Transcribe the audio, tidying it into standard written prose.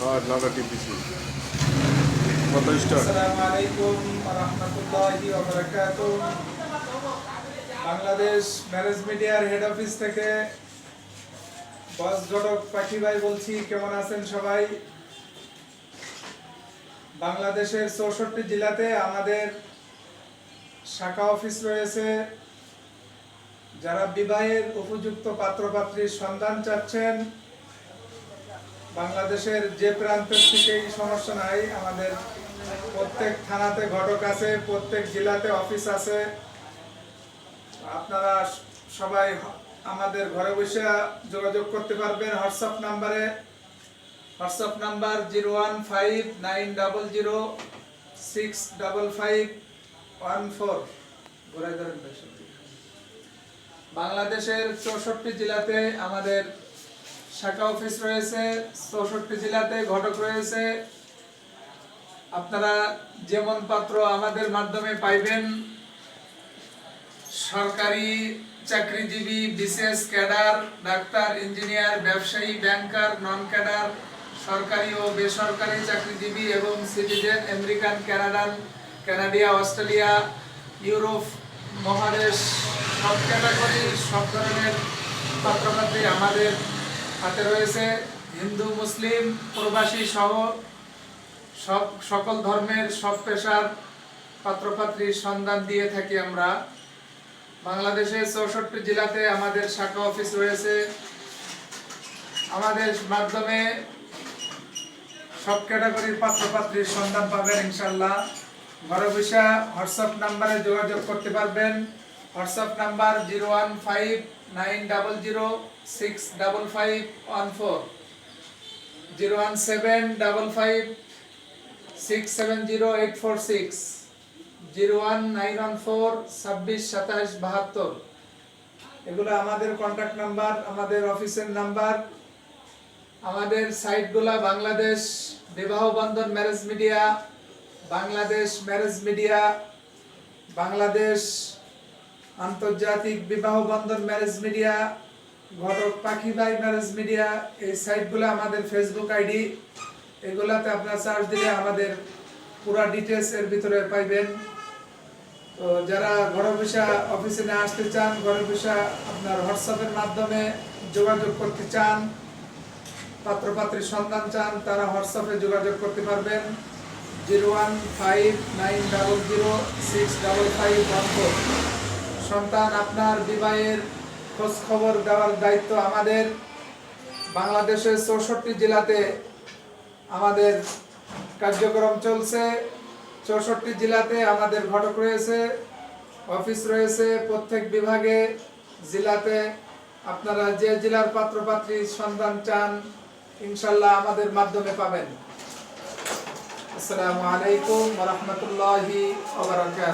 আর লালা টিপিসি কত স্টার। আসসালামু আলাইকুম ওয়া রাহমাতুল্লাহি ওয়া বারাকাতুহু। বাংলাদেশ ম্যারেজ মিডিয়ার হেড অফিস থেকে বস ঘটক পাখি ভাই বলছি। কেমন আছেন সবাই? বাংলাদেশের ৬৪ জেলাতে আমাদের শাখা অফিস রয়েছে। যারা বিবাহের উপযুক্ত পাত্রপাত্রীর সন্ধান চাচ্ছেন, বাংলাদেশের যে প্রান্তের থেকেই সমস্যা নাই, আমাদের প্রত্যেক থানাতে ঘটক আছে, প্রত্যেক জেলাতে অফিস আছে। আপনারা সবাই আমাদের ঘরে বসে যোগাযোগ করতে পারবেন হোয়াটসঅ্যাপ নাম্বারে। WhatsApp number 01590065514। বাংলাদেশের ৬৪ জেলাতে আমাদের শাখা অফিস রয়েছে, ৬৪ জেলাতে ঘটক রয়েছে। আপনারা যেমন পাত্র আমাদের মাধ্যমে পাইবেন, সরকারি চাকরিজীবী, বিশেষ ক্যাডার, ডাক্তার, ইঞ্জিনিয়ার, ব্যবসায়ী, ব্যাংকার, নন ক্যাডার, সরকারি ও বেসরকারি চাকরিজীবী এবং সিটিজেন, আমেরিকান, কানাডিয়া, অস্ট্রেলিয়া, ইউরোপ মহাদেশ, সব ক্যাটাগরি, সব ধরনের পাত্রপাত্রী আমাদের হাতে রয়েছে। হিন্দু, মুসলিম, প্রবাসী সহ সকল ধর্মের, সব পেশার পাত্রপাত্রীর সন্ধান দিয়ে থাকি আমরা। বাংলাদেশের ৬৪ জেলাতে আমাদের শাখা অফিস রয়েছে। আমাদের মাধ্যমে সব ক্যাটাগরির পাত্রপাত্রীর সন্ধান পাবেন ইনশাল্লাহ। ঘরে বসে হোয়াটসঅ্যাপ নাম্বারে যোগাযোগ করতে পারবেন। WhatsApp number 01590065514, 01755670846, 01914262772। এগুলো আমাদের কন্ট্যাক্ট নাম্বার, আমাদের অফিসের নাম্বার। আমাদের সাইটগুলো Bangladesh Bibaho Bandhan marriage media, Bangladesh marriage media, Bangladesh Antorjatik Bibaho Bandhan marriage media, ঘটক পাখি ভাই ম্যারেজ মিডিয়া। এই সাইটগুলো আমাদের ফেসবুক আইডি। এগুলাতে আপনার সার্চ দিলে আমাদের পুরো ডিটেলস এর ভিতরে পাইবেন। তো যারা ঘরে বসে অফিসে না আসতে চান, ঘরে বসে আপনার হোয়াটসঅ্যাপের মাধ্যমে যোগাযোগ করতে চান, পাত্রপাত্রীর সন্ধান চান, তারা হোয়াটসঅ্যাপে যোগাযোগ করতে পারবেন। 01590065514। সন্তান আপনার বিবাহের খোঁজ খবর দেওয়ার দায়িত্ব আমাদের। বাংলাদেশের ৬৪ জেলাতে আমাদের কার্যক্রম চলছে। ৬৪ জেলাতে আমাদের ঘটক রয়েছে, অফিস রয়েছে প্রত্যেক বিভাগে, জেলাতে। আপনারা যে জেলার পাত্রপাত্রীর সন্ধান চান ইনশাল্লাহ আমাদের মাধ্যমে পাবেন। আসসালামু আলাইকুম ওয়া রাহমাতুল্লাহি ওয়া বারাকাতুহু।